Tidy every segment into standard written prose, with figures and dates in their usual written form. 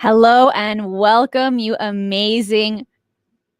Hello and welcome, you amazing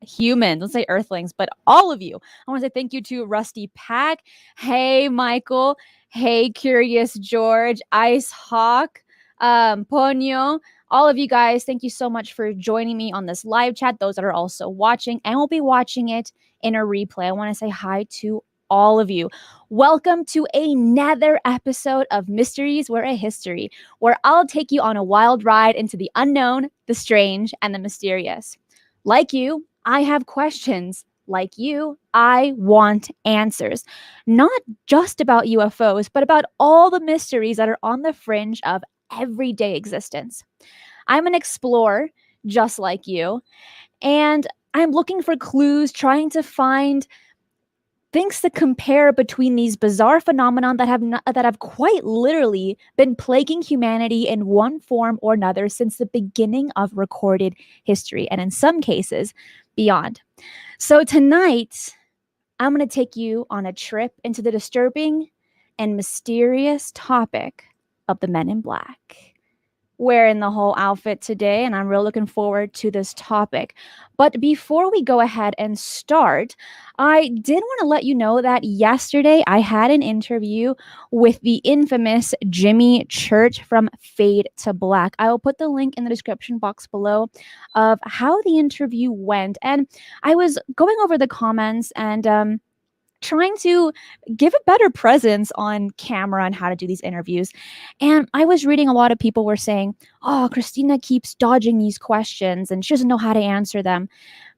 humans. Let's say earthlings, but all of you. I want to say thank you to Rusty Pack. Hey, Michael. Hey, Curious George, Ice Hawk, Ponyo. All of you guys, thank you so much for joining me on this live chat. Those that are also watching and will be watching it in a replay. I want to say hi to all of you. Welcome to another episode of Mysteries Were a History, where I'll take you on a wild ride into the unknown, the strange, and the mysterious. Like you, I have questions. Like you, I want answers. Not just about UFOs, but about all the mysteries that are on the fringe of everyday existence. I'm an explorer, just like you, and I'm looking for clues, trying to find things to compare between these bizarre phenomena that have quite literally been plaguing humanity in one form or another since the beginning of recorded history, and in some cases, beyond. So tonight, I'm going to take you on a trip into the disturbing and mysterious topic of the Men in Black. Wearing the whole outfit today, and I'm really looking forward to this topic. But before we go ahead and start, I did want to let you know that yesterday I had an interview with the infamous Jimmy Church from Fade to Black. I will put the link in the description box below of how the interview went. And I was going over the comments and trying to give a better presence on camera and how to do these interviews. And I was reading a lot of people were saying, oh, Cristina keeps dodging these questions and she doesn't know how to answer them.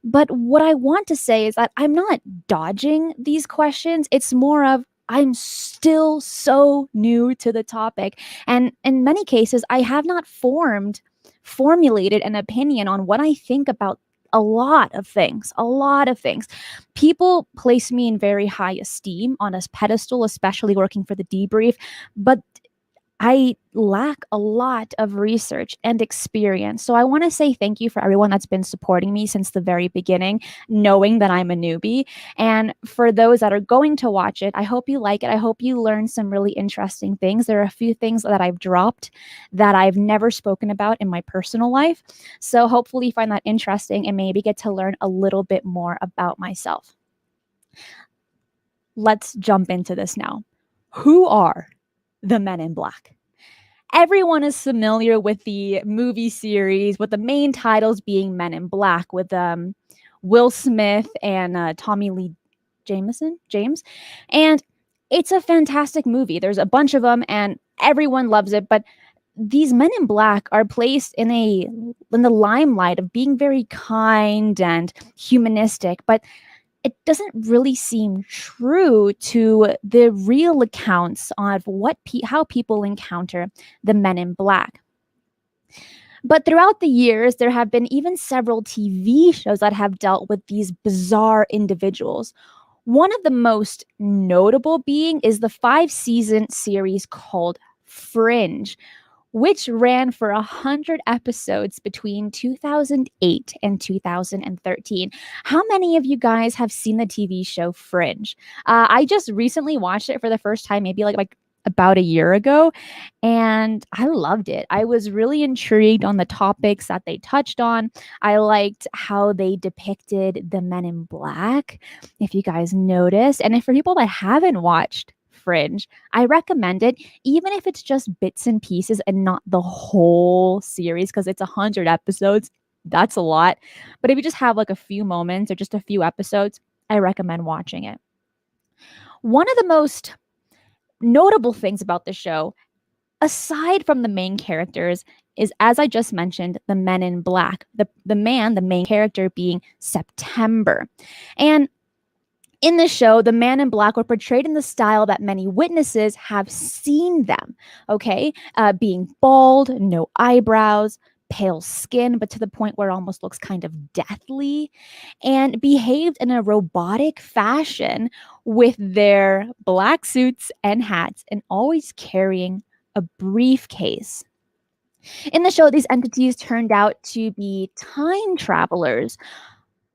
But what I want to say is that I'm not dodging these questions. It's more of I'm still so new to the topic. And in many cases, I have not formulated an opinion on what I think about a lot of things. People place me in very high esteem on a pedestal, especially working for the debrief, but I lack a lot of research and experience. So I want to say thank you for everyone that's been supporting me since the very beginning, knowing that I'm a newbie. And for those that are going to watch it, I hope you like it. I hope you learn some really interesting things. There are a few things that I've dropped that I've never spoken about in my personal life. So hopefully you find that interesting and maybe get to learn a little bit more about myself. Let's jump into this now. Who are the Men in Black? Everyone is familiar with the movie series, with the main titles being Men in Black, with Will Smith and Tommy Lee James. And it's a fantastic movie. There's a bunch of them and everyone loves it. But these Men in Black are placed in the limelight of being very kind and humanistic. But it doesn't really seem true to the real accounts of how people encounter the Men in Black. But throughout the years, there have been even several TV shows that have dealt with these bizarre individuals. One of the most notable being is the 5-season series called Fringe, which ran for 100 episodes between 2008 and 2013. How many of you guys have seen the TV show Fringe? I just recently watched it for the first time, maybe like about a year ago, and I loved it. I was really intrigued on the topics that they touched on. I liked how they depicted the Men in Black, if you guys noticed. And if for people that haven't watched Fringe, I recommend it, even if it's just bits and pieces and not the whole series, because it's 100 episodes. That's a lot. But if you just have like a few moments or just a few episodes, I recommend watching it. One of the most notable things about the show, aside from the main characters, is, as I just mentioned, the Men in Black. The main character being September. And in the show, the Man in Black were portrayed in the style that many witnesses have seen them, okay? Being bald, no eyebrows, pale skin, but to the point where it almost looks kind of deathly, and behaved in a robotic fashion with their black suits and hats, and always carrying a briefcase. In the show, these entities turned out to be time travelers,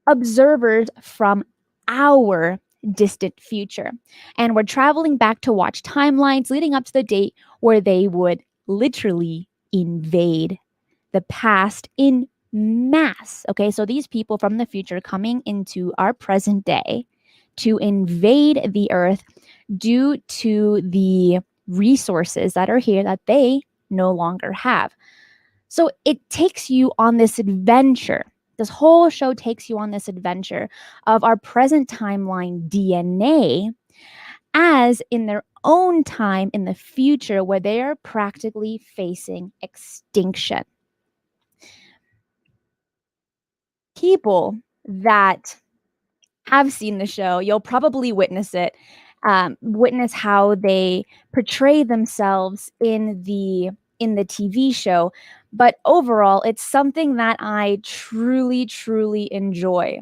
observers from our distant future, and were traveling back to watch timelines leading up to the date where they would literally invade the past in mass. Okay, so these people from the future coming into our present day to invade the earth due to the resources that are here that they no longer have. So it takes you on this adventure. This whole show takes you on this adventure of our present timeline DNA as in their own time in the future where they are practically facing extinction. People that have seen the show, you'll probably witness it, witness how they portray themselves in the TV show. But overall, it's something that I truly, truly enjoy.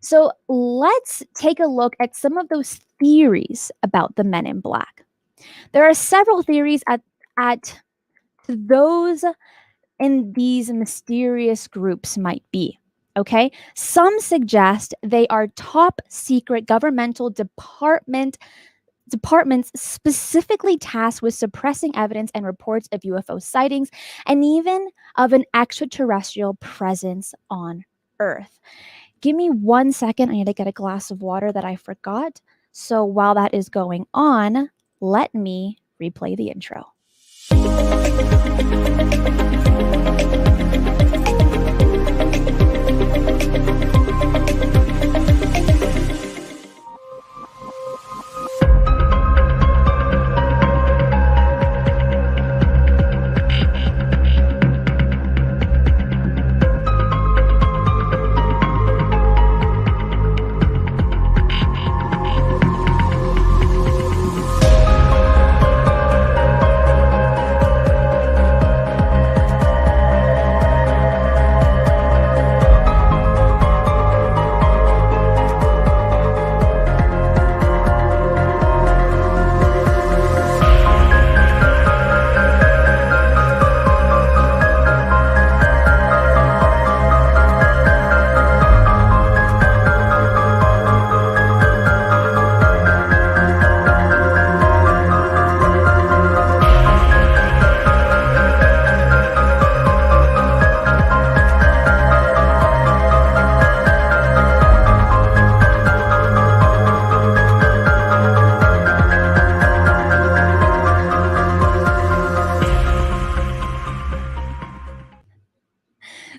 So let's take a look at some of those theories about the Men in Black. There are several theories at those in these mysterious groups might be. Okay, some suggest they are top secret governmental departments specifically tasked with suppressing evidence and reports of UFO sightings and even of an extraterrestrial presence on Earth. Give me 1 second. I need to get a glass of water that I forgot. So while that is going on, let me replay the intro.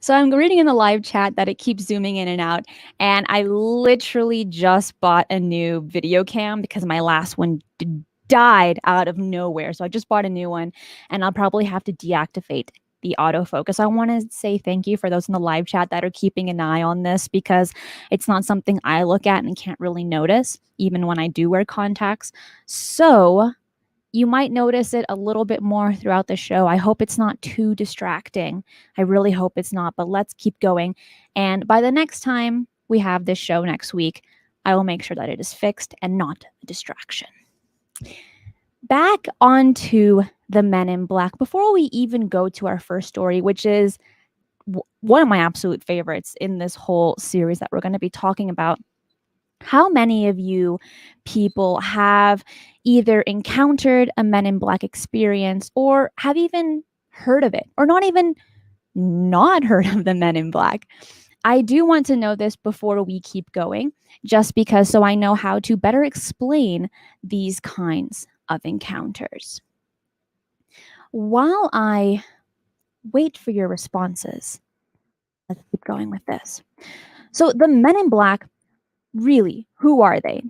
So I'm reading in the live chat that it keeps zooming in and out. And I literally just bought a new video cam because my last one died out of nowhere. So I just bought a new one and I'll probably have to deactivate the autofocus. I want to say thank you for those in the live chat that are keeping an eye on this because it's not something I look at and can't really notice, even when I do wear contacts. So you might notice it a little bit more throughout the show. I hope it's not too distracting. I really hope it's not, but let's keep going. And by the next time we have this show next week, I will make sure that it is fixed and not a distraction. Back onto the Men in Black. Before we even go to our first story, which is one of my absolute favorites in this whole series that we're going to be talking about, How many of you people have either encountered a Men in Black experience or have even heard of it, or not heard of the Men in Black? I do want to know this before we keep going, just because so I know how to better explain these kinds of encounters. While I wait for your responses, let's keep going with this. So the Men in Black, really, who are they?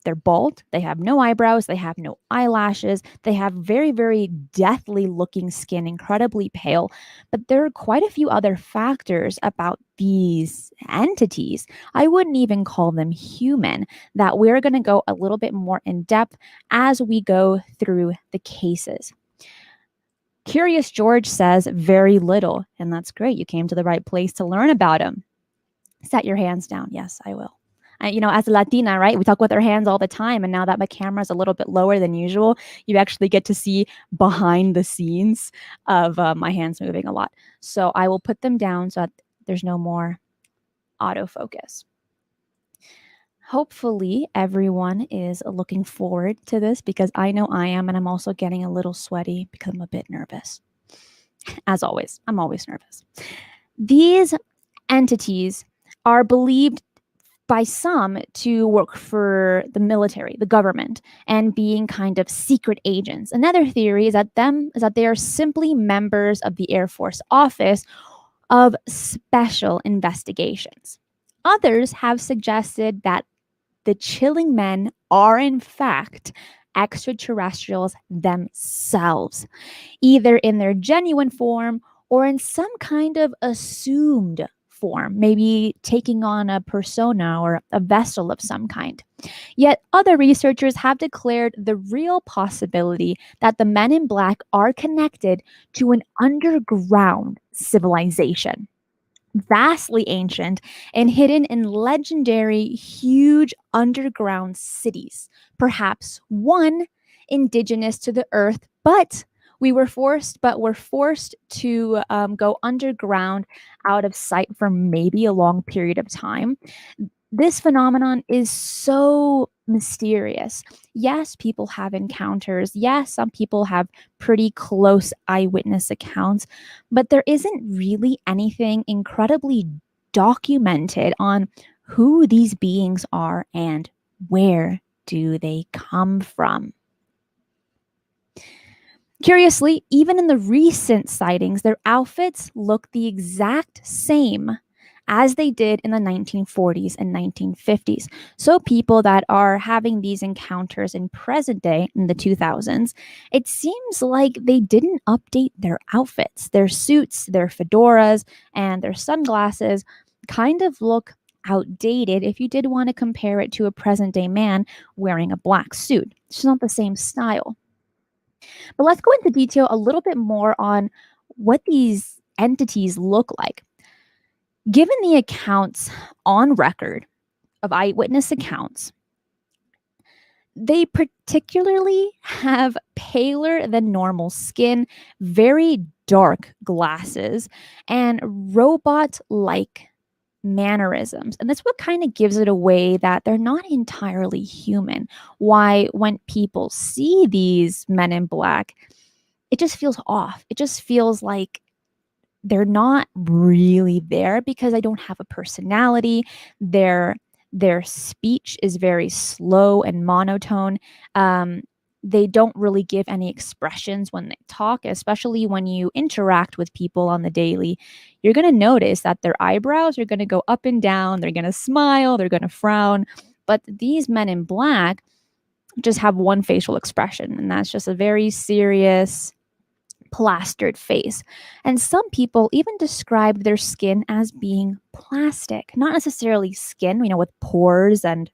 They're bald, they have no eyebrows, they have no eyelashes, they have very, very deathly looking skin, incredibly pale. But there are quite a few other factors about these entities. I wouldn't even call them human, that we're going to go a little bit more in depth as we go through the cases. Curious George says very little, and that's great. You came to the right place to learn about them. Set your hands down. Yes, I will. As a Latina, right, we talk with our hands all the time. And now that my camera's a little bit lower than usual, you actually get to see behind the scenes of my hands moving a lot. So I will put them down so that there's no more autofocus. Hopefully everyone is looking forward to this, because I know I am, and I'm also getting a little sweaty because I'm a bit nervous. As always, I'm always nervous. These entities are believed by some to work for the military, the government, and being kind of secret agents. Another theory is that they are simply members of the Air Force Office of Special Investigations. Others have suggested that the chilling men are in fact extraterrestrials themselves, either in their genuine form or in some kind of assumed form, maybe taking on a persona or a vessel of some kind. Yet other researchers have declared the real possibility that the Men in Black are connected to an underground civilization, vastly ancient and hidden in legendary, huge underground cities, perhaps one indigenous to the earth, but we're forced to go underground out of sight for maybe a long period of time. This phenomenon is so mysterious. Yes, people have encounters. Yes, some people have pretty close eyewitness accounts, but there isn't really anything incredibly documented on who these beings are and where do they come from. Curiously, even in the recent sightings, their outfits look the exact same as they did in the 1940s and 1950s. So people that are having these encounters in present day, in the 2000s, it seems like they didn't update their outfits. Their suits, their fedoras, and their sunglasses kind of look outdated if you did want to compare it to a present day man wearing a black suit. It's just not the same style. But let's go into detail a little bit more on what these entities look like. Given the accounts on record of eyewitness accounts, they particularly have paler than normal skin, very dark glasses, and robot-like mannerisms. And that's what kind of gives it away that they're not entirely human. Why, when people see these Men in Black, it just feels off. It just feels like they're not really there because they don't have a personality. Their speech is very slow and monotone. They don't really give any expressions when they talk, especially when you interact with people on the daily. You're going to notice that their eyebrows are going to go up and down. They're going to smile. They're going to frown. But these Men in Black just have one facial expression, and that's just a very serious, plastered face. And some people even describe their skin as being plastic, not necessarily skin, with pores and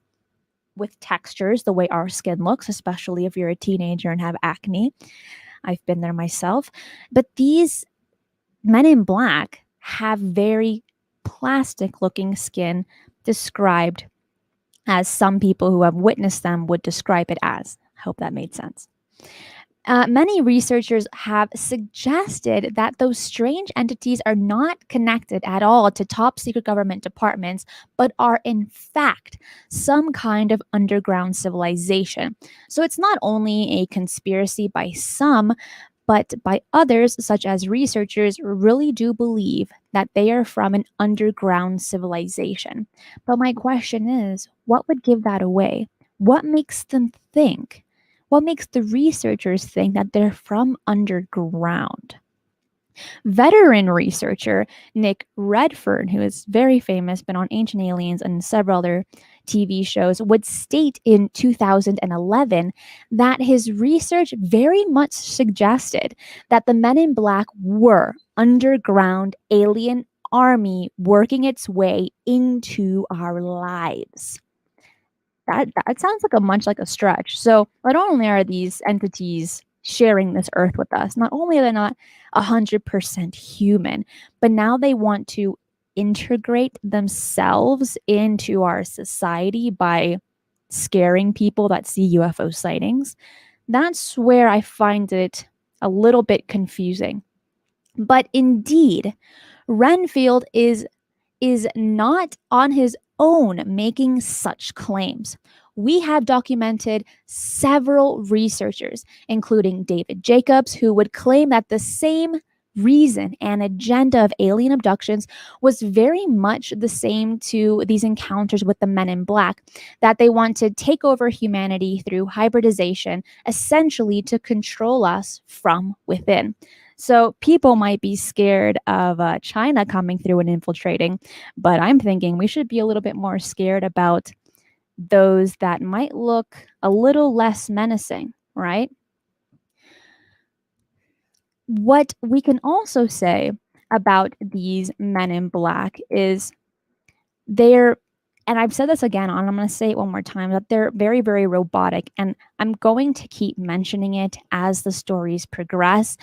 with textures the way our skin looks, especially if you're a teenager and have acne. I've been there myself. But these Men in Black have very plastic looking skin, described as some people who have witnessed them would describe it as. I hope that made sense. Many researchers have suggested that those strange entities are not connected at all to top secret government departments, but are in fact some kind of underground civilization. So it's not only a conspiracy by some, but by others, such as researchers, really do believe that they are from an underground civilization. But my question is, what would give that away? What makes them think? What makes the researchers think that they're from underground? Veteran researcher Nick Redfern, who is very famous, been on Ancient Aliens and several other TV shows, would state in 2011 that his research very much suggested that the Men in Black were underground alien army working its way into our lives. That sounds like a much like a stretch. So not only are these entities sharing this earth with us, not only are they not 100% human, but now they want to integrate themselves into our society by scaring people that see UFO sightings. That's where I find it a little bit confusing. But indeed, Renfield is not on his own making such claims. We have documented several researchers, including David Jacobs, who would claim that the same reason and agenda of alien abductions was very much the same to these encounters with the Men in Black, that they want to take over humanity through hybridization, essentially to control us from within. So people might be scared of China coming through and infiltrating, but I'm thinking we should be a little bit more scared about those that might look a little less menacing, right? What we can also say about these Men in Black is they're, and I've said this again, and I'm going to say it one more time, that they're very, very robotic. And I'm going to keep mentioning it as the stories progress,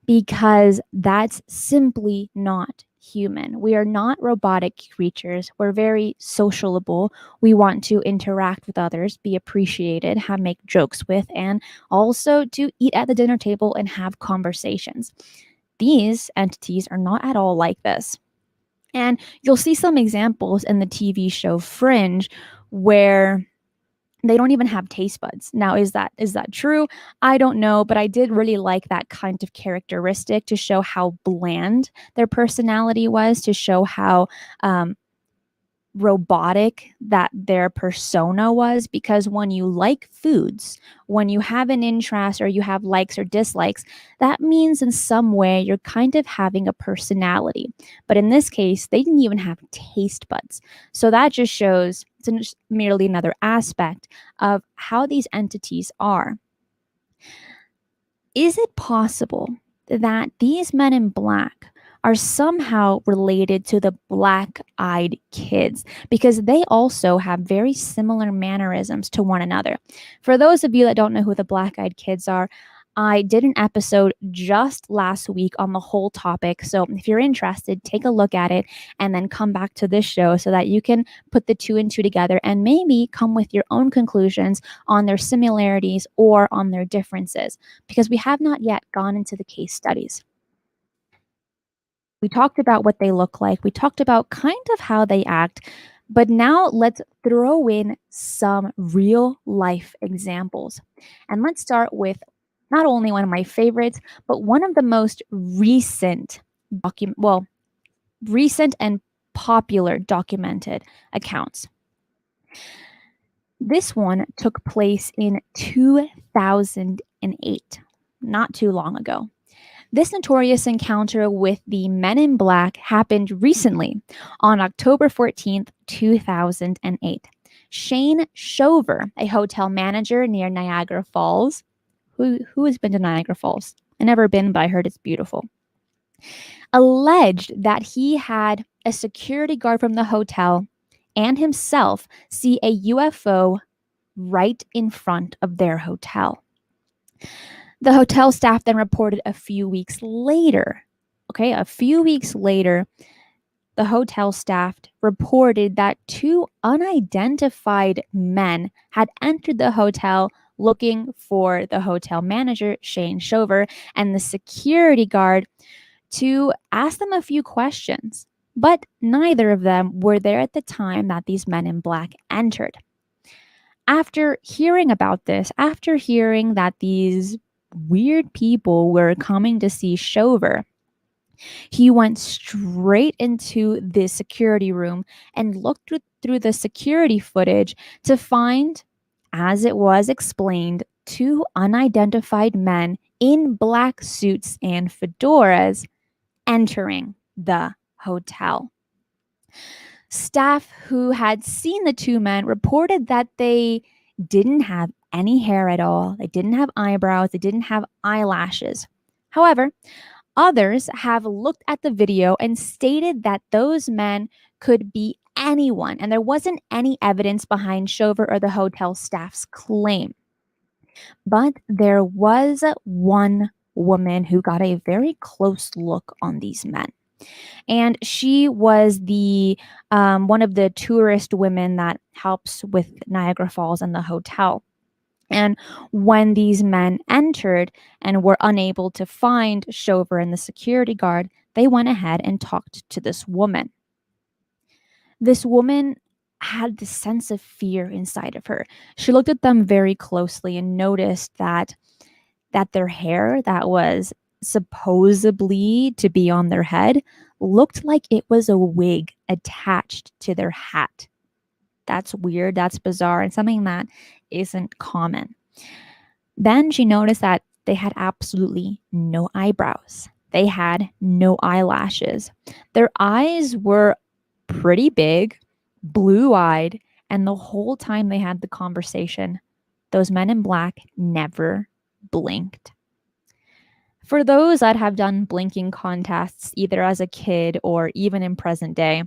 because that's simply not human. We are not robotic creatures. We're very sociable. We want to interact with others, be appreciated, make jokes with, and also to eat at the dinner table and have conversations. These entities are not at all like this. And you'll see some examples in the TV show Fringe where they don't even have taste buds. Now, is that true? I don't know, but I did really like that kind of characteristic to show how bland their personality was, to show how robotic that their persona was. Because when you like foods, when you have an interest or you have likes or dislikes, that means in some way you're kind of having a personality. But in this case, they didn't even have taste buds. So that just shows it's merely another aspect of how these entities are. Is it possible that these Men in Black are somehow related to the black-eyed kids, because they also have very similar mannerisms to one another? For those of you that don't know who the black-eyed kids are, I did an episode just last week on the whole topic. So if you're interested, take a look at it and then come back to this show so that you can put the two and two together and maybe come with your own conclusions on their similarities or on their differences, because we have not yet gone into the case studies. We talked about what they look like. We talked about kind of how they act. But now let's throw in some real life examples. And let's start with not only one of my favorites, but one of the most recent recent and popular documented accounts. This one took place in 2008, not too long ago. This notorious encounter with the Men in Black happened recently on October 14th, 2008. Shane Shover, a hotel manager near Niagara Falls, who has been to Niagara Falls? I've never been, but I heard it's beautiful, alleged that he had a security guard from the hotel and himself see a UFO right in front of their hotel. The hotel staff then reported a few weeks later, the hotel staff reported that two unidentified men had entered the hotel looking for the hotel manager, Shane Shover, and the security guard to ask them a few questions. But neither of them were there at the time that these men in black entered. After hearing about this, after hearing that these weird people were coming to see Shover, he went straight into the security room and looked through the security footage to find, as it was explained, two unidentified men in black suits and fedoras entering the hotel. Staff who had seen the two men reported that they didn't have any hair at all, they didn't have eyebrows, they didn't have eyelashes. However, others have looked at the video and stated that those men could be anyone, and there wasn't any evidence behind Shover or the hotel staff's claim. But there was one woman who got a very close look on these men. And she was the one of the tourist women that helps with Niagara Falls and the hotel. And when these men entered and were unable to find Shover and the security guard, they went ahead and talked to this woman. This woman had this sense of fear inside of her. She looked at them very closely and noticed that their hair that was supposedly to be on their head looked like it was a wig attached to their hat. That's weird, that's bizarre, and something that isn't common. Then she noticed that they had absolutely no eyebrows. They had no eyelashes. Their eyes were pretty big, blue-eyed, and the whole time they had the conversation, those men in black never blinked. For those that have done blinking contests, either as a kid or even in present day,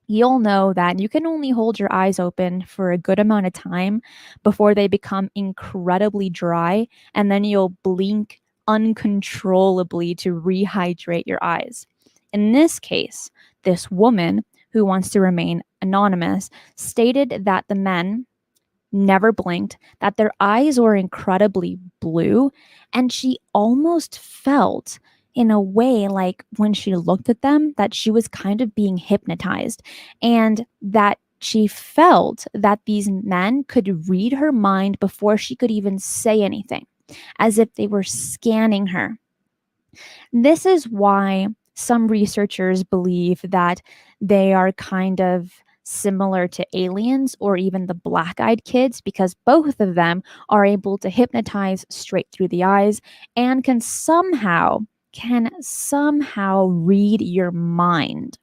you'll know that you can only hold your eyes open for a good amount of time before they become incredibly dry, and then you'll blink uncontrollably to rehydrate your eyes. In this case, this woman, who wants to remain anonymous, stated that the men never blinked, that their eyes were incredibly blue, and she almost felt in a way like when she looked at them that she was kind of being hypnotized, and that she felt that these men could read her mind before she could even say anything, as if they were scanning her. This is why some researchers believe that they are kind of similar to aliens or even the black-eyed kids, because both of them are able to hypnotize straight through the eyes and can somehow read your mind.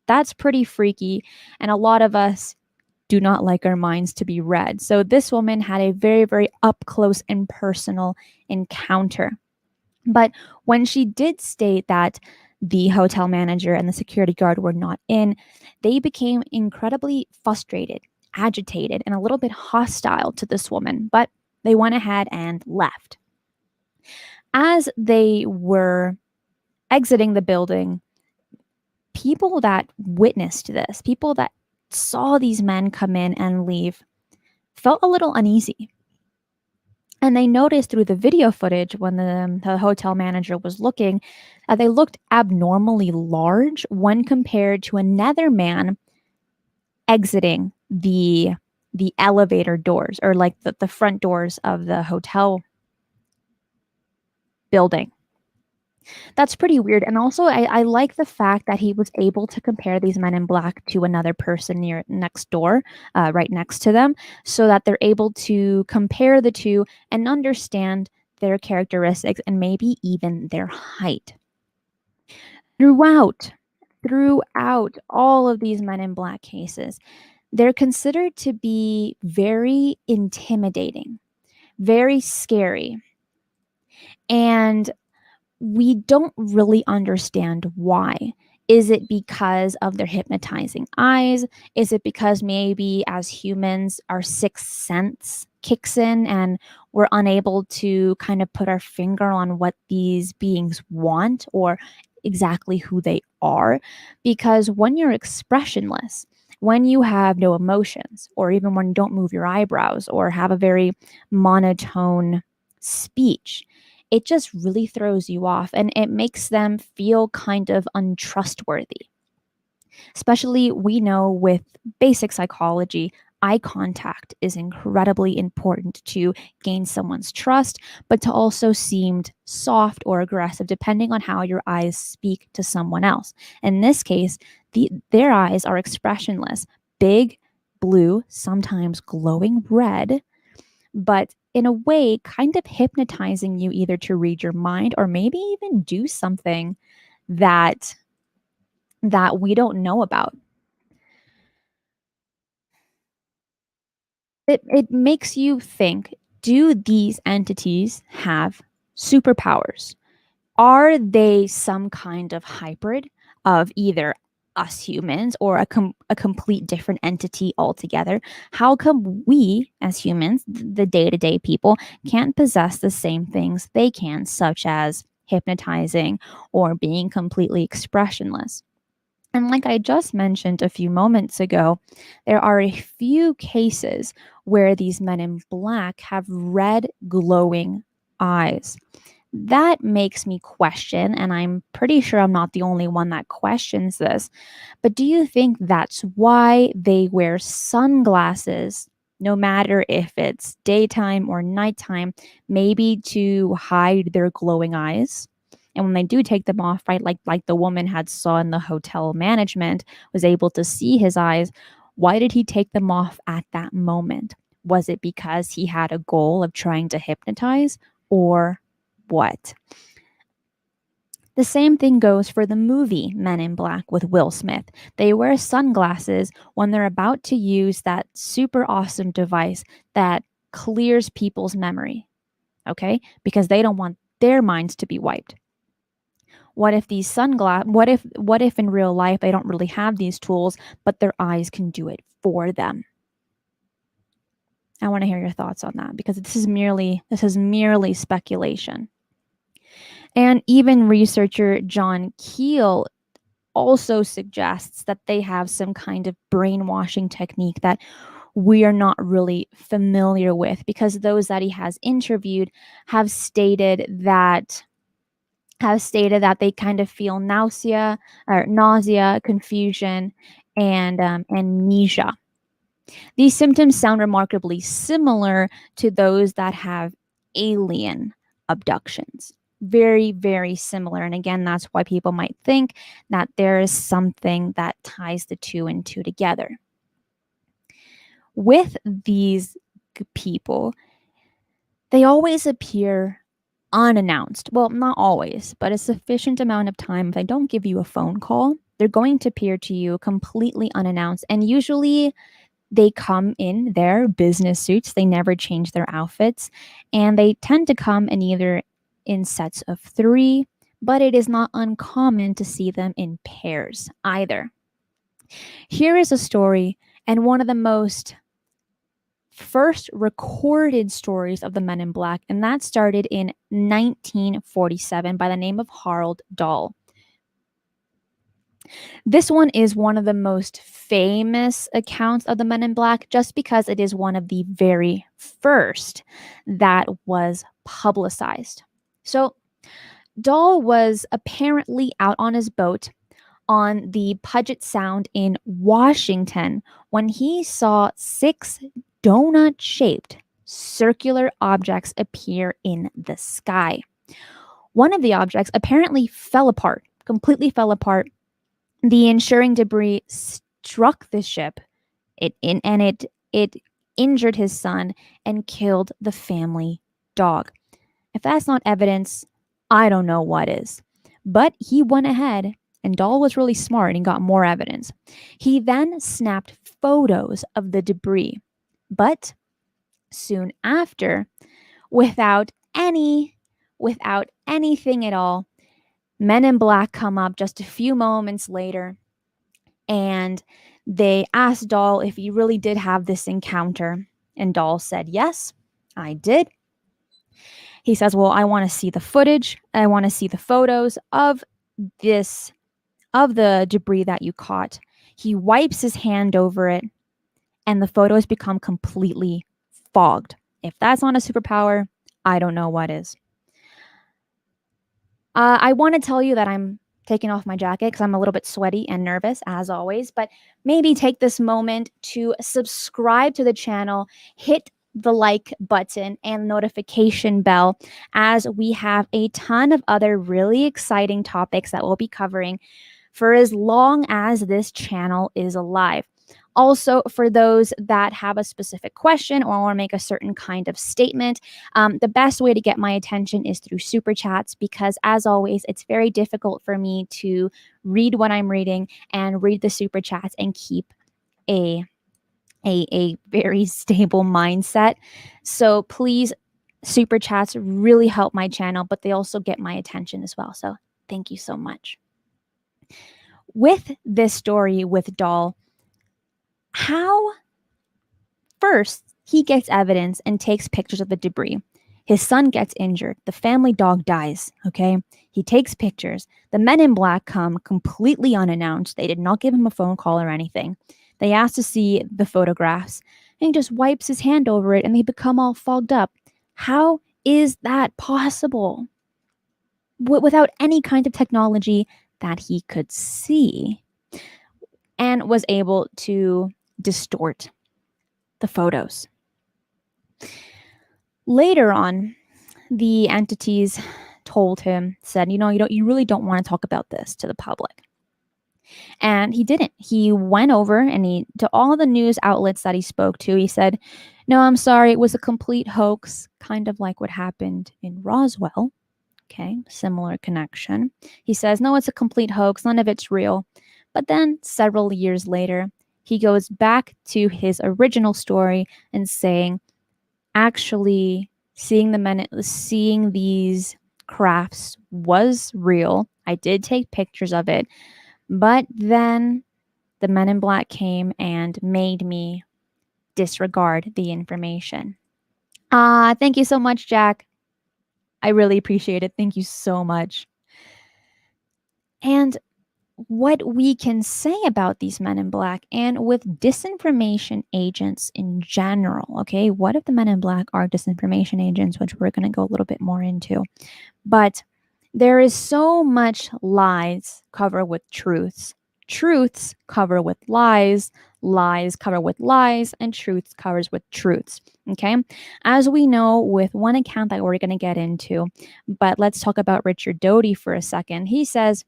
That's pretty freaky, and a lot of us do not like our minds to be read. So this woman had a very, very up close and personal encounter. But when she did state that the hotel manager and the security guard were not in, they became incredibly frustrated, agitated, and a little bit hostile to this woman, but they went ahead and left. As they were exiting the building, people that witnessed this, people that saw these men come in and leave, felt a little uneasy. And they noticed through the video footage when the hotel manager was looking, they looked abnormally large when compared to another man exiting the elevator doors, or like the front doors of the hotel building. That's pretty weird. And also, I like the fact that he was able to compare these men in black to another person next door, right next to them, so that they're able to compare the two and understand their characteristics and maybe even their height. Throughout all of these men in black cases, they're considered to be very intimidating, very scary. And we don't really understand why. Is it because of their hypnotizing eyes? Is it because maybe as humans, our sixth sense kicks in and we're unable to kind of put our finger on what these beings want or exactly who they are? Because when you're expressionless When you have no emotions, or even when you don't move your eyebrows or have a very monotone speech, it just really throws you off and it makes them feel kind of untrustworthy. Especially, we know with basic psychology, eye contact is incredibly important to gain someone's trust, but to also seem soft or aggressive, depending on how your eyes speak to someone else. In this case, their eyes are expressionless, big, blue, sometimes glowing red, but in a way, kind of hypnotizing you either to read your mind or maybe even do something that we don't know about. It makes you think, do these entities have superpowers? Are they some kind of hybrid of either us humans or a complete different entity altogether? How come we as humans, the day-to-day people, can't possess the same things they can, such as hypnotizing or being completely expressionless? And like I just mentioned a few moments ago, there are a few cases where these men in black have red glowing eyes. That makes me question, and I'm pretty sure I'm not the only one that questions this, but do you think that's why they wear sunglasses, no matter if it's daytime or nighttime, maybe to hide their glowing eyes? And when they do take them off, right, like the woman had saw in the hotel management, was able to see his eyes. Why did he take them off at that moment? Was it because he had a goal of trying to hypnotize, or what? The same thing goes for the movie Men in Black with Will Smith. They wear sunglasses when they're about to use that super awesome device that clears people's memory, okay? Because they don't want their minds to be wiped. What if these what if in real life they don't really have these tools, but their eyes can do it for them? I want to hear your thoughts on that, because this is merely speculation. And even researcher John Keel also suggests that they have some kind of brainwashing technique that we are not really familiar with, because those that he has interviewed have stated that they kind of feel nausea, confusion, and amnesia. These symptoms sound remarkably similar to those that have alien abductions. Very, very similar. And again, that's why people might think that there is something that ties the two and two together. With these people, they always appear unannounced. Well, not always, but a sufficient amount of time. If they don't give you a phone call, they're going to appear to you completely unannounced. And usually they come in their business suits. They never change their outfits. And they tend to come in sets of 3, but it is not uncommon to see them in pairs either. Here is a story, and one of the most first recorded stories of the Men in Black, and that started in 1947 by the name of Harold Dahl. This one is one of the most famous accounts of the Men in Black, just because it is one of the very first that was publicized. So Dahl was apparently out on his boat on the Puget Sound in Washington when he saw 6 donut-shaped circular objects appear in the sky. One of the objects apparently completely fell apart. The ensuing debris struck the ship, it injured his son and killed the family dog. If that's not evidence, I don't know what is. But he went ahead, and Dahl was really smart and got more evidence. He then snapped photos of the debris. But soon after, without anything at all, Men in Black come up just a few moments later, and they asked Dahl if he really did have this encounter. And Dahl said, "Yes, I did." He says, "Well, I want to see the footage. I want to see the photos of the debris that you caught." He wipes his hand over it, and the photos become completely fogged. If that's not a superpower, I don't know what is. I want to tell you that I'm taking off my jacket because I'm a little bit sweaty and nervous, as always, but maybe take this moment to subscribe to the channel, hit the like button and notification bell, as we have a ton of other really exciting topics that we'll be covering for as long as this channel is alive. Also, for those that have a specific question or want to make a certain kind of statement, the best way to get my attention is through super chats, because as always, it's very difficult for me to read what I'm reading and read the super chats and keep a very stable mindset. So please, super chats really help my channel, but they also get my attention as well. So thank you so much. With this story with Dahl, how first he gets evidence and takes pictures of the debris. His son gets injured. The family dog dies. Okay. He takes pictures. The men in black come completely unannounced. They did not give him a phone call or anything. They ask to see the photographs, and he just wipes his hand over it and they become all fogged up. How is that possible? Without any kind of technology that he could see, and was able to distort the photos. Later on, the entities told him, said, you really don't want to talk about this to the public. And he didn't. He went over and to all the news outlets that he spoke to, he said, no, I'm sorry, it was a complete hoax, kind of like what happened in Roswell. Okay, similar connection. He says, no, it's a complete hoax, none of it's real. But then several years later, he goes back to his original story and saying, actually, seeing these crafts was real. I did take pictures of it, but then the men in black came and made me disregard the information. Thank you so much, Jack. I really appreciate it. Thank you so much. And what we can say about these men in black and with disinformation agents in general, okay? What if the men in black are disinformation agents, which we're going to go a little bit more into. But there is so much lies covered with truths. Truths cover with lies, lies cover with lies, and truths covers with truths, okay? As we know with one account that we're going to get into, but let's talk about Richard Doty for a second. He says,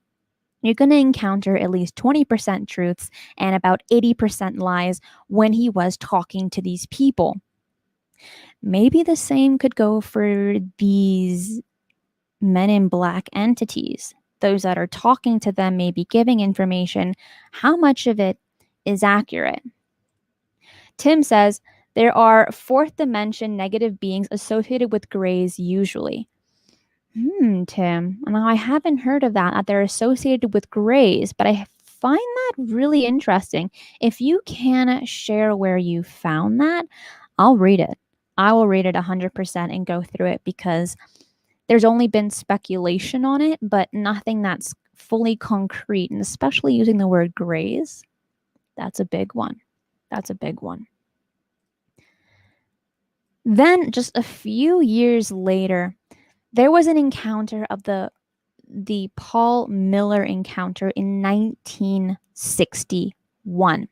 you're going to encounter at least 20% truths and about 80% lies when he was talking to these people. Maybe the same could go for these men in black entities. Those that are talking to them, maybe giving information. How much of it is accurate? Tim says, there are fourth dimension negative beings associated with grays usually. Tim, now I haven't heard of that they're associated with grays, but I find that really interesting. If you can share where you found that, I'll read it. I will read it 100% and go through it, because there's only been speculation on it, but nothing that's fully concrete, and especially using the word grays, that's a big one. That's a big one. Then just a few years later, there was an encounter of the Paul Miller encounter in 1961.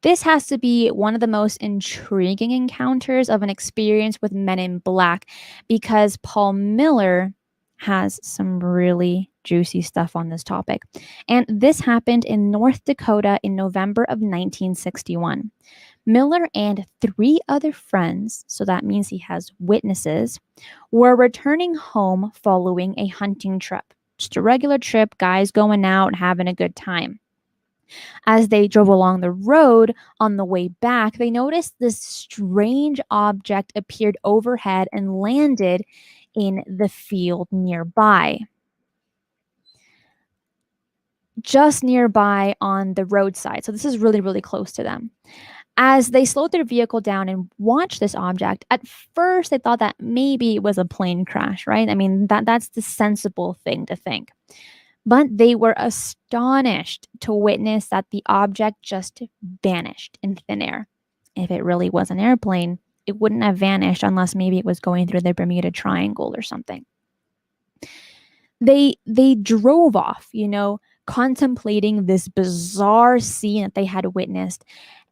This has to be one of the most intriguing encounters of an experience with men in black, because Paul Miller has some really juicy stuff on this topic. And this happened in North Dakota in November of 1961. Miller and 3 other friends, so that means he has witnesses, were returning home following a hunting trip. Just a regular trip, guys going out, having a good time. As they drove along the road on the way back, they noticed this strange object appeared overhead and landed in the field nearby. Just nearby on the roadside. So this is really, really close to them. As they slowed their vehicle down and watched this object, at first they thought that maybe it was a plane crash, right? I mean, that's the sensible thing to think. But they were astonished to witness that the object just vanished in thin air. If it really was an airplane, it wouldn't have vanished unless maybe it was going through the Bermuda Triangle or something. They drove off, contemplating this bizarre scene that they had witnessed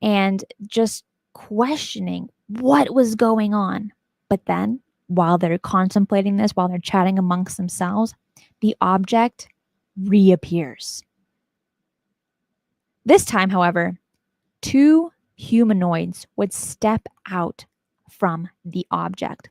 and just questioning what was going on. But then, while they're contemplating this, while they're chatting amongst themselves, the object reappears. This time, however, two humanoids would step out from the object.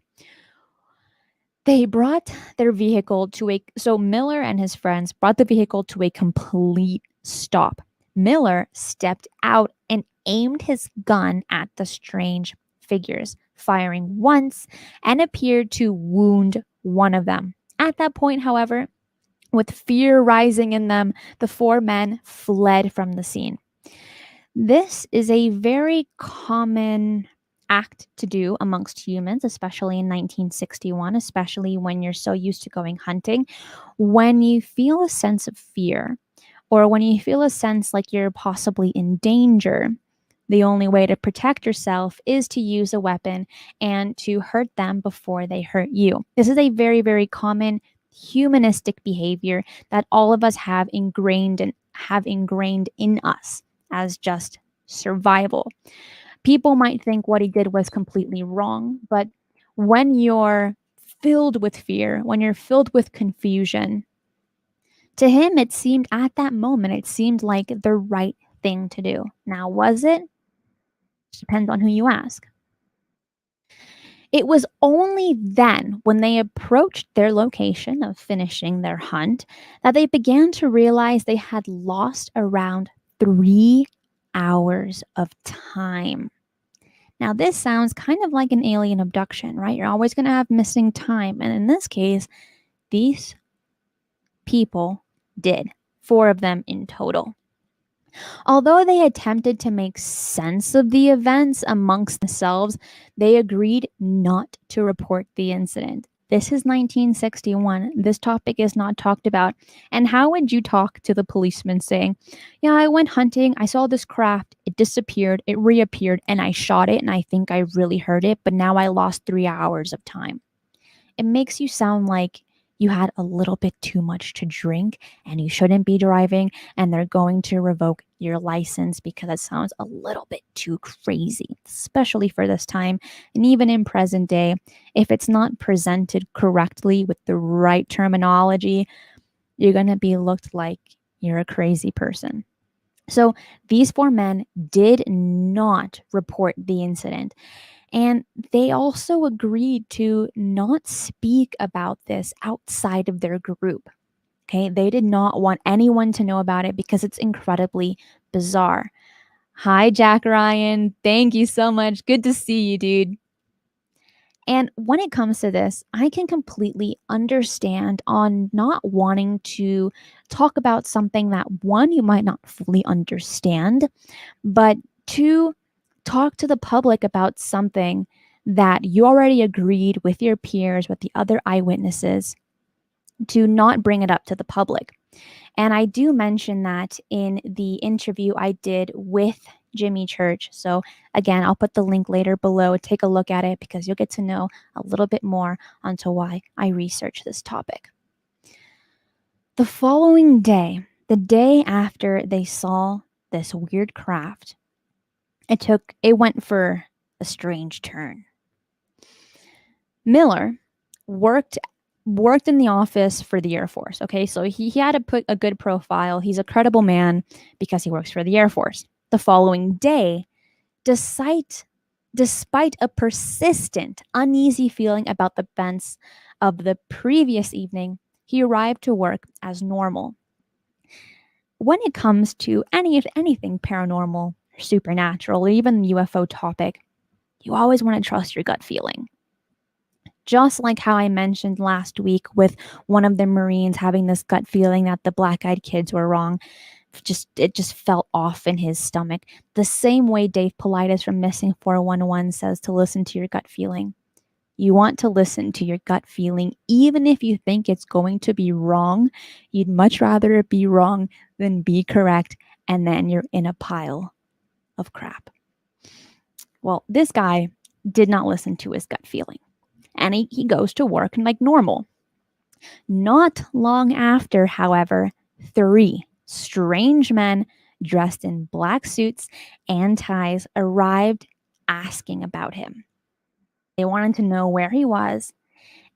They brought their vehicle so Miller and his friends brought the vehicle to a complete stop. Miller stepped out and aimed his gun at the strange figures, firing once and appeared to wound one of them. At that point, however, with fear rising in them, the four men fled from the scene. This is a very common act to do amongst humans, especially in 1961, especially when you're so used to going hunting. When you feel a sense of fear, or when you feel a sense like you're possibly in danger, the only way to protect yourself is to use a weapon and to hurt them before they hurt you. This is a very, very common humanistic behavior that all of us have ingrained in us as just survival. People might think what he did was completely wrong, but when you're filled with fear, when you're filled with confusion, to him, it seemed like the right thing to do. Now, was it? Depends on who you ask. It was only then, when they approached their location of finishing their hunt, that they began to realize they had lost around 3 hours of time. Now, this sounds kind of like an alien abduction, right? You're always going to have missing time. And in this case, these people did, 4 of them in total. Although they attempted to make sense of the events amongst themselves, they agreed not to report the incident. This is 1961. This topic is not talked about. And how would you talk to the policeman saying, yeah, I went hunting, I saw this craft, it disappeared, it reappeared, and I shot it, and I think I really hurt it, but now I lost 3 hours of time. It makes you sound like you had a little bit too much to drink and you shouldn't be driving, and they're going to revoke your license because it sounds a little bit too crazy, especially for this time. And even in present day, if it's not presented correctly with the right terminology, you're going to be looked like you're a crazy person. So these 4 men did not report the incident. And they also agreed to not speak about this outside of their group. Okay, they did not want anyone to know about it because it's incredibly bizarre. Hi, Jack Ryan. Thank you so much. Good to see you, dude. And when it comes to this, I can completely understand on not wanting to talk about something that, one, you might not fully understand, but two, talk to the public about something that you already agreed with your peers, with the other eyewitnesses, to not bring it up to the public. And I do mention that in the interview I did with Jimmy Church. So again, I'll put the link later below. Take a look at it because you'll get to know a little bit more onto why I researched this topic. The following day, the day after they saw this weird craft, it went for a strange turn. Miller worked in the office for the Air Force. Okay, so he had to put a good profile. He's a credible man because he works for the Air Force. The following day, despite a persistent, uneasy feeling about the events of the previous evening, he arrived to work as normal. When it comes to anything paranormal, supernatural, or even the UFO topic, you always want to trust your gut feeling. Just like how I mentioned last week with one of the Marines having this gut feeling that the black-eyed kids were wrong. It just felt off in his stomach. The same way Dave Paulides from Missing 411 says to listen to your gut feeling. You want to listen to your gut feeling, even if you think it's going to be wrong. You'd much rather it be wrong than be correct, and then you're in a pile of crap. Well, this guy did not listen to his gut feeling, and he goes to work like normal. Not long after, however, 3 strange men dressed in black suits and ties arrived asking about him. They wanted to know where he was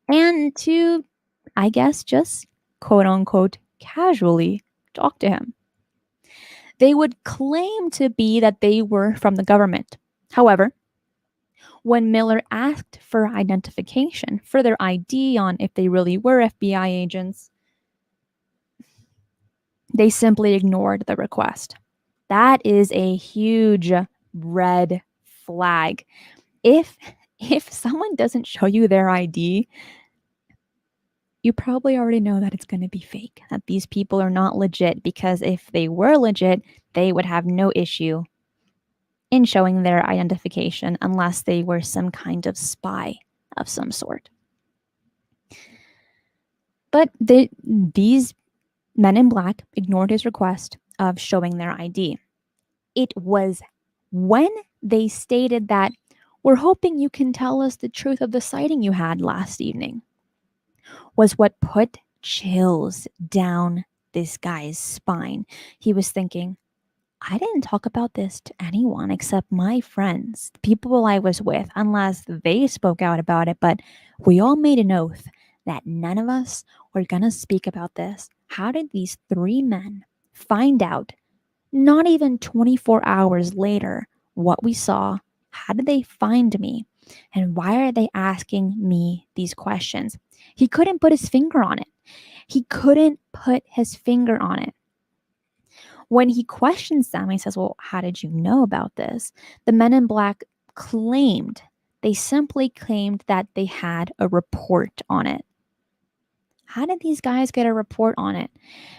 and to, I guess, just quote unquote casually talk to him. They would claim to be that they were from the government. However, when Miller asked for identification, for their ID on if they really were FBI agents, they simply ignored the request. That is a huge red flag. If someone doesn't show you their ID, you probably already know that it's going to be fake, that these people are not legit, because if they were legit, they would have no issue in showing their identification unless they were some kind of spy of some sort. But these men in black ignored his request of showing their ID. It was when they stated that, "We're hoping you can tell us the truth of the sighting you had last evening," was what put chills down this guy's spine. He was thinking, I didn't talk about this to anyone except my friends, the people I was with, unless they spoke out about it. But we all made an oath that none of us were going to speak about this. How did these 3 men find out, not even 24 hours later, what we saw? How did they find me? And why are they asking me these questions? He couldn't put his finger on it. When he questions them, he says, well, how did you know about this? The men in black simply claimed that they had a report on it. How did these guys get a report on it?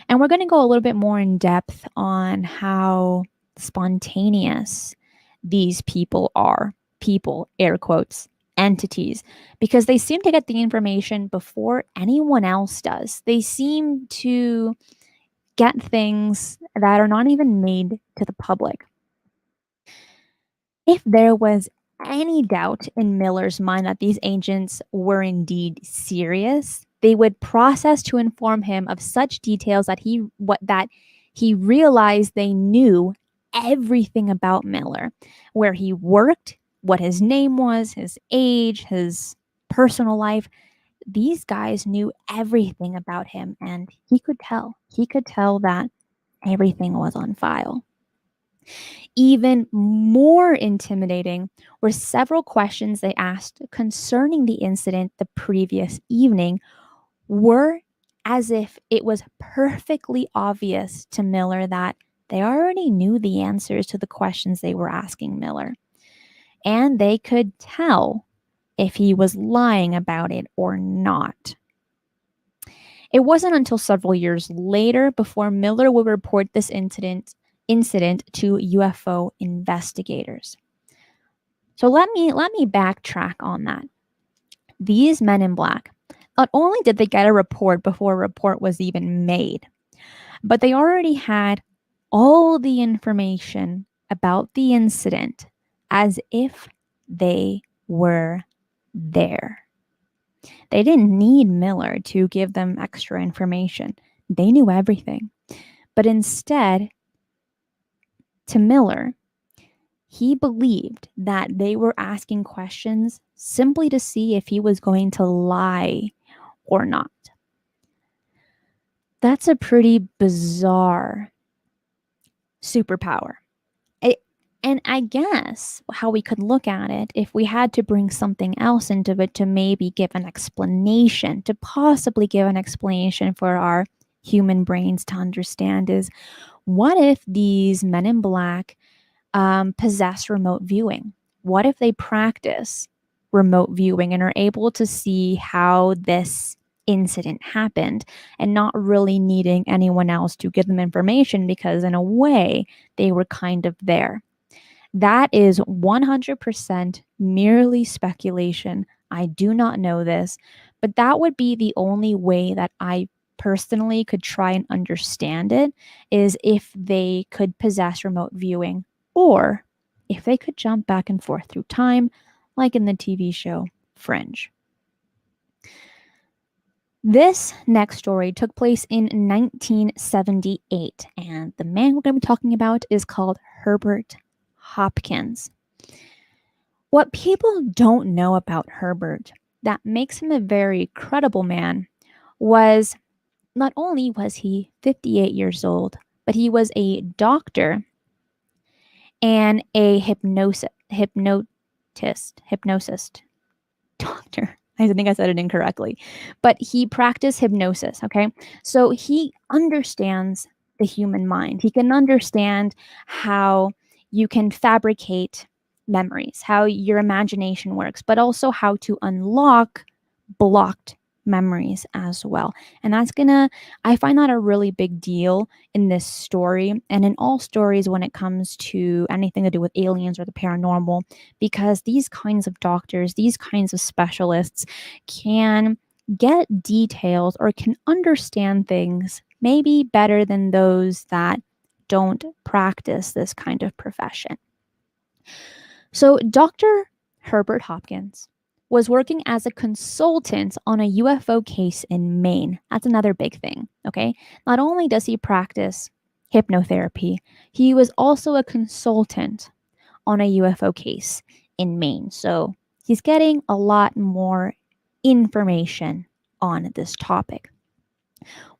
And we're going to go a little bit more in depth on how spontaneous these people are. People, air quotes, entities, because they seem to get the information before anyone else does. They seem to get things that are not even made to the public. If there was any doubt in Miller's mind that these agents were indeed serious, they would process to inform him of such details that he realized they knew everything about Miller, where he worked, what his name was, his age, his personal life. These guys knew everything about him, and he could tell. He could tell that everything was on file. Even more intimidating were several questions they asked concerning the incident the previous evening, were as if it was perfectly obvious to Miller that they already knew the answers to the questions they were asking Miller. And they could tell if he was lying about it or not. It wasn't until several years later before Miller would report this incident to UFO investigators. So let me backtrack on that. These men in black, not only did they get a report before a report was even made, but they already had all the information about the incident as if they were there. They didn't need Miller to give them extra information. They knew everything. But instead, to Miller, he believed that they were asking questions simply to see if he was going to lie or not. That's a pretty bizarre superpower. And I guess how we could look at it, if we had to bring something else into it to maybe give an explanation, to possibly give an explanation for our human brains to understand, is what if these men in black possess remote viewing? What if they practice remote viewing and are able to see how this incident happened and not really needing anyone else to give them information because in a way they were kind of there? That is 100% merely speculation. I do not know this, but that would be the only way that I personally could try and understand it, is if they could possess remote viewing, or if they could jump back and forth through time, like in the TV show Fringe. This next story took place in 1978, and the man we're going to be talking about is called Herbert Hopkins. What people don't know about Herbert that makes him a very credible man was, not only was he 58 years old, but he was a doctor and a hypnosis doctor. I think I said it incorrectly, but he practiced hypnosis. Okay. So he understands the human mind. He can understand how you can fabricate memories, how your imagination works, but also how to unlock blocked memories as well. And I find that a really big deal in this story and in all stories when it comes to anything to do with aliens or the paranormal, because these kinds of doctors, these kinds of specialists can get details or can understand things maybe better than those that don't practice this kind of profession. So Dr. Herbert Hopkins was working as a consultant on a UFO case in Maine. That's another big thing, okay? Not only does he practice hypnotherapy, he was also a consultant on a UFO case in Maine. So he's getting a lot more information on this topic.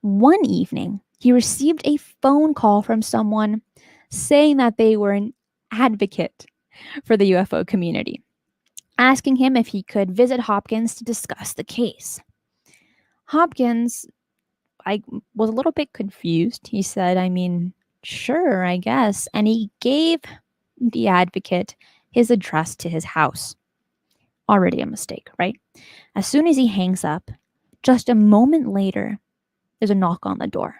One evening, he received a phone call from someone saying that they were an advocate for the UFO community, asking him if he could visit Hopkins to discuss the case. Hopkins, I was a little bit confused. He said, I mean, sure, I guess. And he gave the advocate his address to his house. Already a mistake, right? As soon as he hangs up, just a moment later, there's a knock on the door.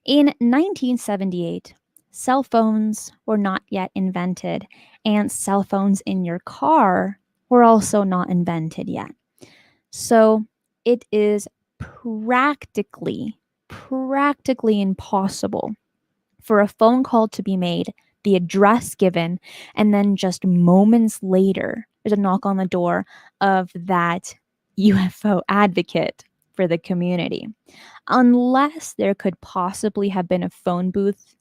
In 1978, cell phones were not yet invented, and cell phones in your car were also not invented yet. So it is practically impossible for a phone call to be made, the address given, and then just moments later, there's a knock on the door of that UFO advocate for the community. Unless there could possibly have been a phone booth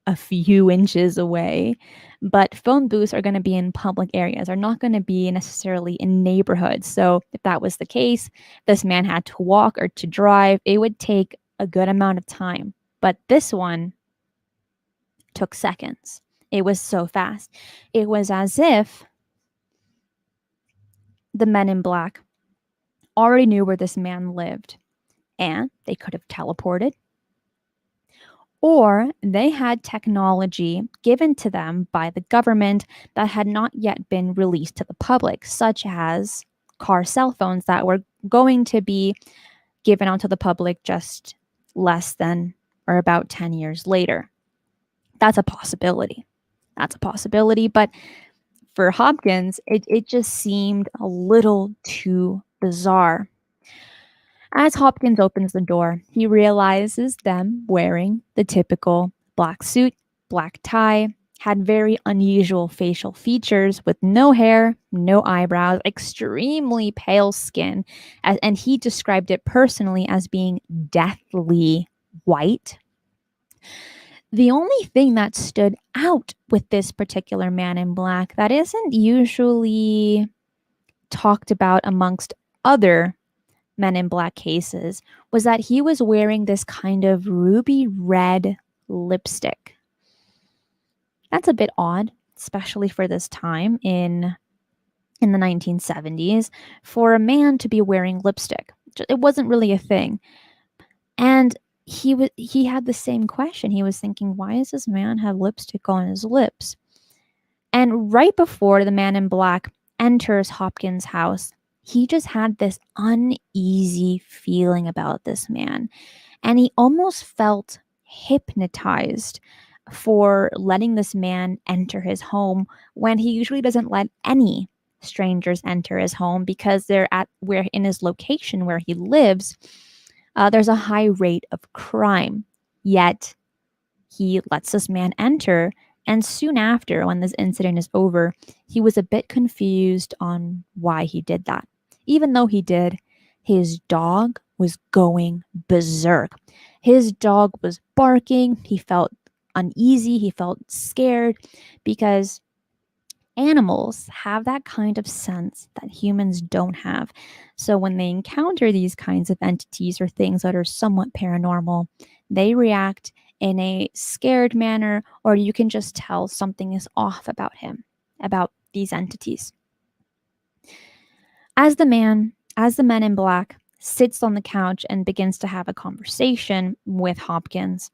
a few inches away, but phone booths are going to be in public areas, are not going to be necessarily in neighborhoods. So if that was the case, this man had to walk or to drive, it would take a good amount of time. But this one took seconds. It was so fast. It was as if the men in black already knew where this man lived, and they could have teleported, or they had technology given to them by the government that had not yet been released to the public, such as car cell phones that were going to be given out to the public just less than or about 10 years later. That's a possibility. But for Hopkins, it just seemed a little too bizarre. As Hopkins opens the door, he realizes them wearing the typical black suit, black tie, had very unusual facial features with no hair, no eyebrows, extremely pale skin, and he described it personally as being deathly white. The only thing that stood out with this particular man in black that isn't usually talked about amongst other men in black cases was that he was wearing this kind of ruby red lipstick. That's a bit odd, especially for this time in the 1970s, for a man to be wearing lipstick. It wasn't really a thing. And he had the same question. He was thinking, why does this man have lipstick on his lips? And right before the man in black enters Hopkins' house, he just had this uneasy feeling about this man. And he almost felt hypnotized for letting this man enter his home when he usually doesn't let any strangers enter his home because they're at where in his location where he lives, there's a high rate of crime. Yet he lets this man enter, and soon after, when this incident is over, he was a bit confused on why he did that. Even though he did, his dog was going berserk. His dog was barking. He felt uneasy. He felt scared because animals have that kind of sense that humans don't have. So when they encounter these kinds of entities or things that are somewhat paranormal, they react in a scared manner, or you can just tell something is off about him, about these entities. As the man in black sits on the couch and begins to have a conversation with Hopkins,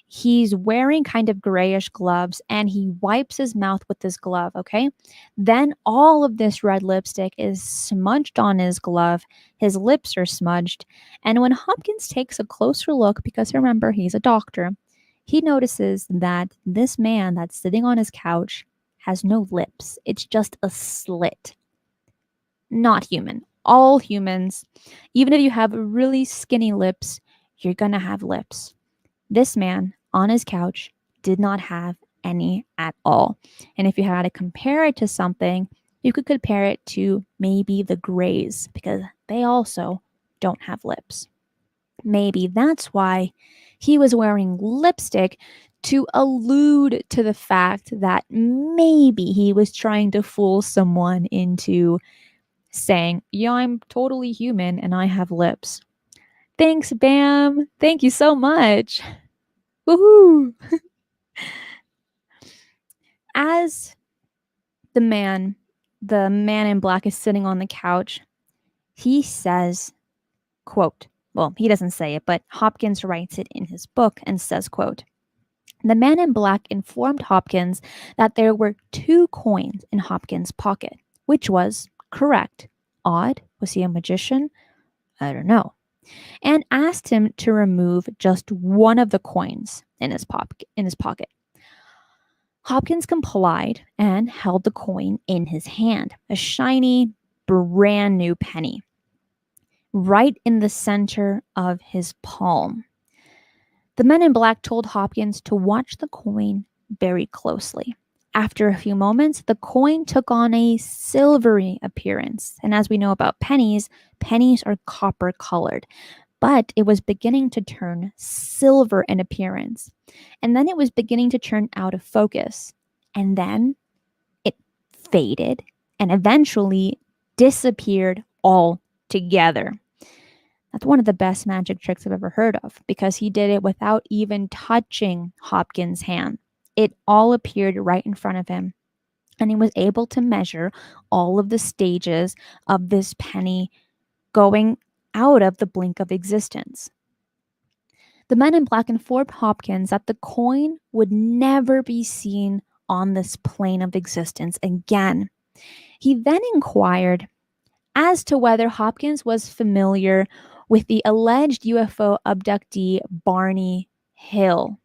he's wearing kind of grayish gloves and he wipes his mouth with this glove, okay? Then all of this red lipstick is smudged on his glove. His lips are smudged. And when Hopkins takes a closer look, because remember, he's a doctor, he notices that this man that's sitting on his couch has no lips. It's just a slit. Not human. All humans, even if you have really skinny lips, you're gonna have lips. This man on his couch did not have any at all. And if you had to compare it to something, you could compare it to maybe the Greys, because they also don't have lips. Maybe that's why he was wearing lipstick, to allude to the fact that maybe he was trying to fool someone into saying, yeah, I'm totally human and I have lips. Thanks, Bam. Thank you so much. Woohoo! As the man in black is sitting on the couch, he says, quote, well, he doesn't say it, but Hopkins writes it in his book and says, quote, the man in black informed Hopkins that there were 2 coins in Hopkins' pocket, which was correct. Odd. Was he a magician? I don't know. And asked him to remove just one of the coins in his pocket. Hopkins complied and held the coin in his hand, a shiny, brand new penny, right in the center of his palm. The men in black told Hopkins to watch the coin very closely. After a few moments, the coin took on a silvery appearance. And as we know about pennies are copper colored. But it was beginning to turn silver in appearance. And then it was beginning to turn out of focus. And then it faded and eventually disappeared altogether. That's one of the best magic tricks I've ever heard of, because he did it without even touching Hopkins' hand. It all appeared right in front of him. And he was able to measure all of the stages of this penny going out of the blink of existence. The men in black informed Hopkins that the coin would never be seen on this plane of existence again. He then inquired as to whether Hopkins was familiar with the alleged UFO abductee Barney Hill.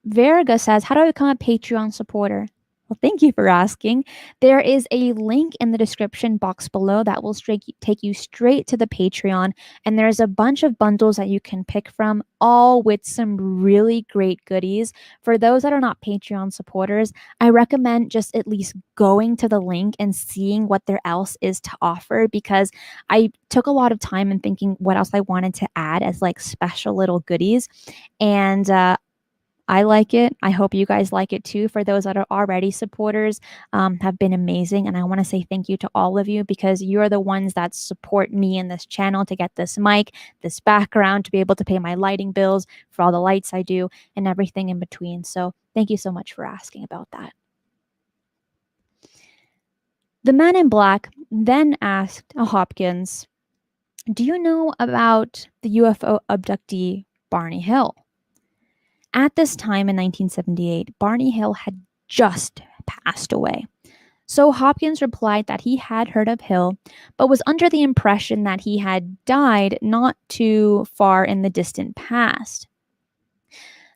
Verga says, how do I become a Patreon supporter? Well, thank you for asking. There is a link in the description box below that will take you straight to the Patreon. And there's a bunch of bundles that you can pick from, all with some really great goodies. For those that are not Patreon supporters, I recommend just at least going to the link and seeing what there else is to offer, because I took a lot of time in thinking what else I wanted to add as like special little goodies. And I like it. I hope you guys like it too. For those that are already supporters, have been amazing. And I want to say thank you to all of you, because you're the ones that support me in this channel to get this mic, this background, to be able to pay my lighting bills, for all the lights I do, and everything in between. So thank you so much for asking about that. The man in black then asked Hopkins, do you know about the UFO abductee Barney Hill? At this time in 1978, Barney Hill had just passed away. So Hopkins replied that he had heard of Hill, but was under the impression that he had died not too far in the distant past.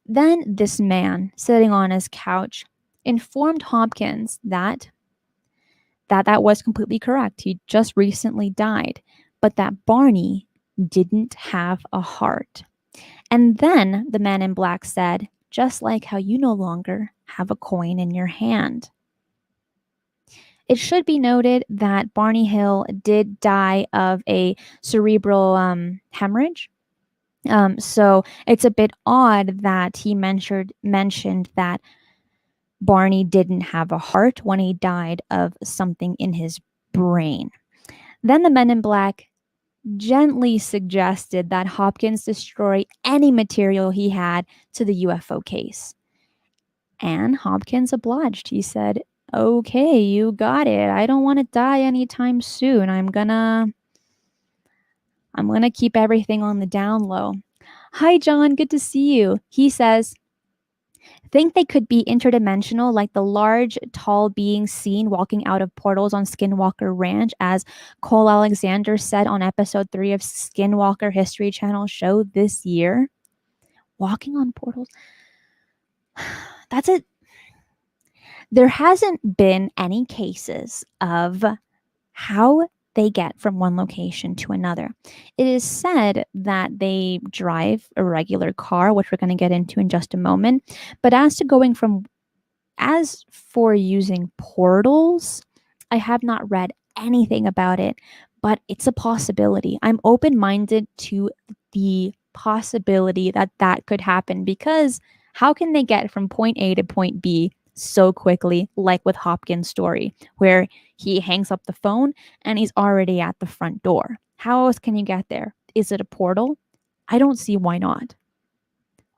Then this man, sitting on his couch, informed Hopkins that was completely correct. He just recently died, but that Barney didn't have a heart. And then the man in black said, just like how you no longer have a coin in your hand. It should be noted that Barney Hill did die of a cerebral hemorrhage. So it's a bit odd that he mentioned that Barney didn't have a heart when he died of something in his brain. Then the men in black gently suggested that Hopkins destroy any material he had to the UFO case. And Hopkins obliged. He said, okay, you got it. I don't want to die anytime soon. I'm gonna keep everything on the down low. Hi, John. Good to see you. He says, think they could be interdimensional, like the large, tall beings seen walking out of portals on Skinwalker Ranch, as Cole Alexander said on episode 3 of Skinwalker History Channel show this year. Walking on portals. That's it. There hasn't been any cases of how they get from one location to another. It is said that they drive a regular car, which we're going to get into in just a moment. But as for using portals, I have not read anything about it, but it's a possibility. I'm open-minded to the possibility that that could happen, because how can they get from point A to point B so quickly, like with Hopkins' story, where he hangs up the phone and he's already at the front door? How else can you get there? Is it a portal? I don't see why not.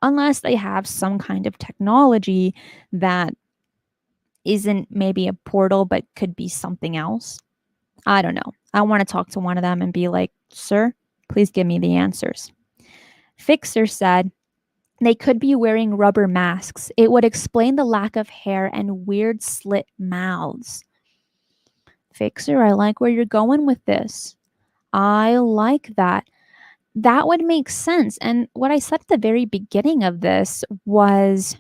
Unless they have some kind of technology that isn't maybe a portal but could be something else. I don't know. I want to talk to one of them and be like, sir, please give me the answers. Fixer said they could be wearing rubber masks. It would explain the lack of hair and weird slit mouths. Fixer, I like where you're going with this. I like that. That would make sense. And what I said at the very beginning of this was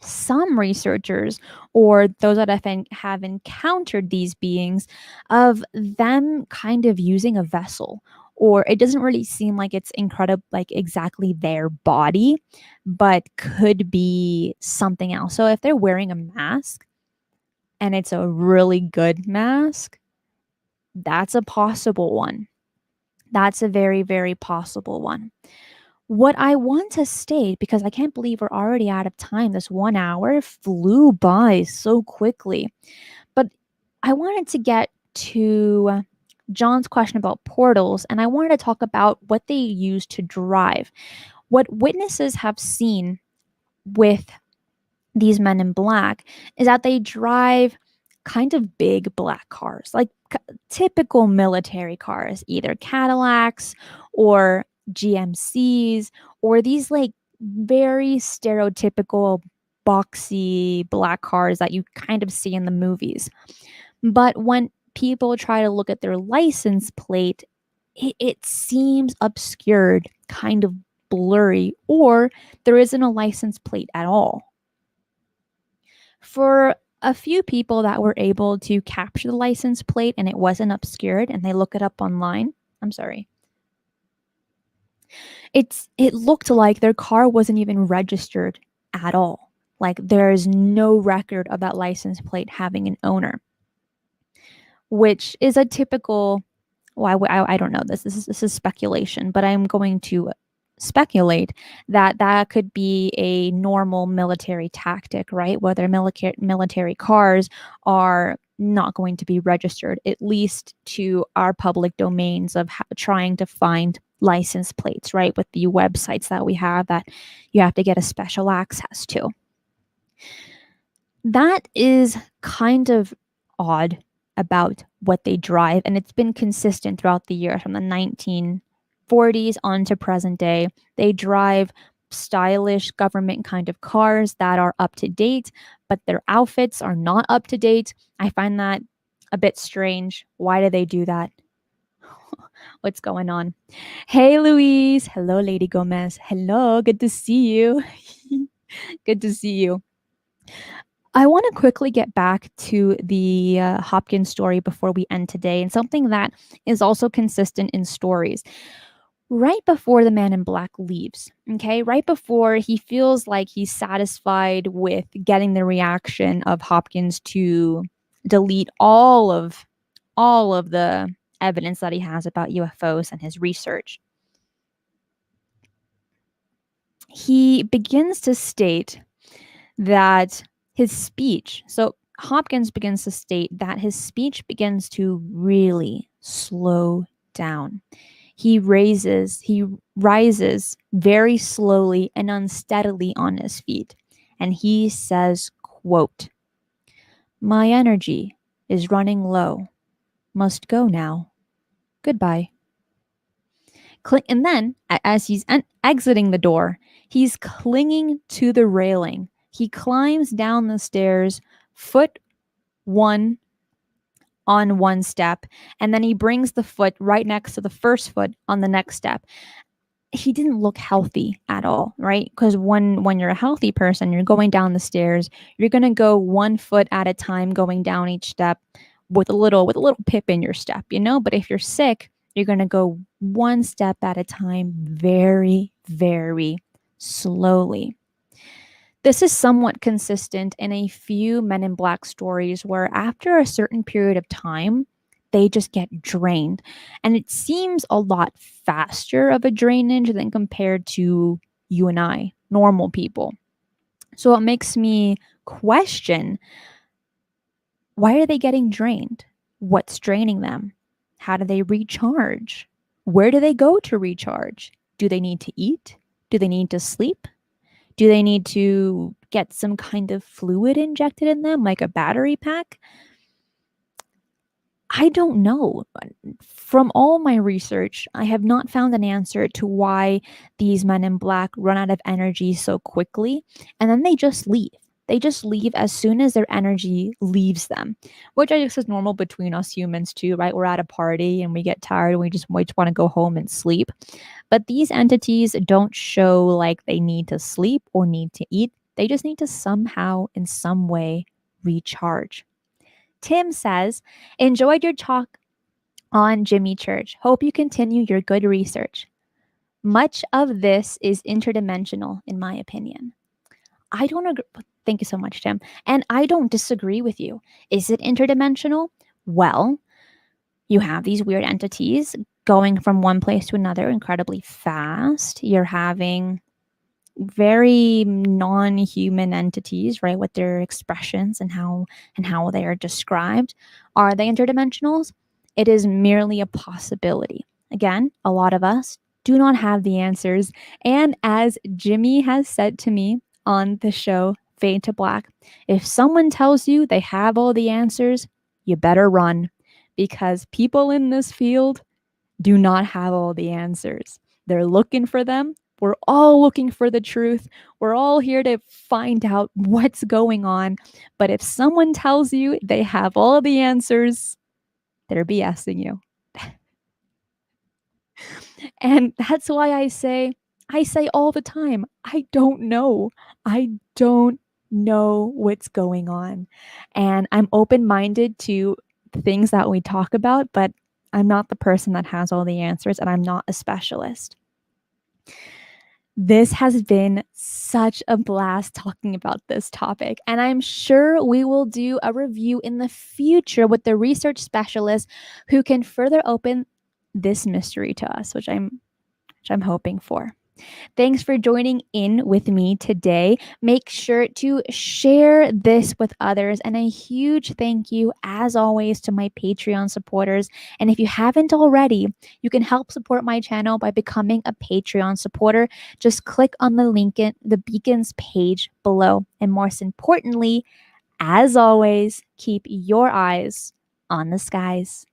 some researchers, or those that have encountered these beings, of them kind of using a vessel, or it doesn't really seem like it's incredible, like exactly their body, but could be something else. So if they're wearing a mask and it's a really good mask, that's a possible one. That's a very, very possible one. What I want to state, because I can't believe we're already out of time, this 1 hour flew by so quickly, but I wanted to get to John's question about portals, and I wanted to talk about what they use to drive. What witnesses have seen with these men in black is that they drive kind of big black cars, like typical military cars, either Cadillacs or GMCs, or these like very stereotypical boxy black cars that you kind of see in the movies. But when people try to look at their license plate, it seems obscured, kind of blurry, or there isn't a license plate at all. For a few people that were able to capture the license plate and it wasn't obscured and they look it up online, I'm sorry, it looked like their car wasn't even registered at all. Like there's no record of that license plate having an owner, which is a typical, well, I don't know this. This is speculation, but I'm going to speculate that that could be a normal military tactic, right? Where their military cars are not going to be registered, at least to our public domains of trying to find license plates, right? With the websites that we have that you have to get a special access to. That is kind of odd about what they drive, and it's been consistent throughout the years from the 1940s on to present day. They drive stylish government kind of cars that are up to date, but their outfits are not up to date. I find that a bit strange. Why do they do that? What's going on? Hey, Louise. Hello, Lady Gomez. Hello. Good to see you. Good to see you. I want to quickly get back to the Hopkins story before we end today, and something that is also consistent in stories. Right before the man in black leaves, okay, right before he feels like he's satisfied with getting the reaction of Hopkins to delete all of the evidence that he has about UFOs and his research, he begins to state that his speech, so Hopkins begins to state that his speech begins to really slow down. He rises very slowly and unsteadily on his feet, and he says, quote, "My energy is running low. Must go now. Goodbye." And then, as he's exiting the door, he's clinging to the railing. He climbs down the stairs, foot one on one step, and then he brings the foot right next to the first foot on the next step. He didn't look healthy at all, right? Because when you're a healthy person, you're going down the stairs, you're gonna go 1 foot at a time, going down each step with a little pip in your step, you know. But if you're sick, you're gonna go one step at a time, very, very slowly. This is somewhat consistent in a few Men in Black stories where, after a certain period of time, they just get drained. And it seems a lot faster of a drainage than compared to you and I, normal people. So it makes me question, why are they getting drained? What's draining them? How do they recharge? Where do they go to recharge? Do they need to eat? Do they need to sleep? Do they need to get some kind of fluid injected in them, like a battery pack? I don't know. From all my research, I have not found an answer to why these men in black run out of energy so quickly, and then they just leave. They just leave as soon as their energy leaves them, which I guess is normal between us humans too, right? We're at a party and we get tired and we just want to go home and sleep. But these entities don't show like they need to sleep or need to eat. They just need to somehow, in some way, recharge. Tim says, "Enjoyed your talk on Jimmy Church. Hope you continue your good research. Much of this is interdimensional, in my opinion." I don't agree. Thank you so much, Tim. And I don't disagree with you. Is it interdimensional? Well, you have these weird entities going from one place to another incredibly fast. You're having very non-human entities, right, with their expressions and how they are described. Are they interdimensionals? It is merely a possibility. Again, a lot of us do not have the answers, and as Jimmy has said to me on the show Fade to Black, if someone tells you they have all the answers, you better run, because people in this field do not have all the answers. They're looking for them. We're all looking for the truth. We're all here to find out what's going on. But if someone tells you they have all the answers, they're BSing you. And that's why I say all the time, I don't know. I don't know what's going on. And I'm open-minded to things that we talk about, but I'm not the person that has all the answers, and I'm not a specialist. This has been such a blast talking about this topic, and I'm sure we will do a review in the future with the research specialist who can further open this mystery to us, which I'm hoping for. Thanks for joining in with me today. Make sure to share this with others. And a huge thank you, as always, to my Patreon supporters. And if you haven't already, you can help support my channel by becoming a Patreon supporter. Just click on the link in the Beacons page below. And most importantly, as always, keep your eyes on the skies.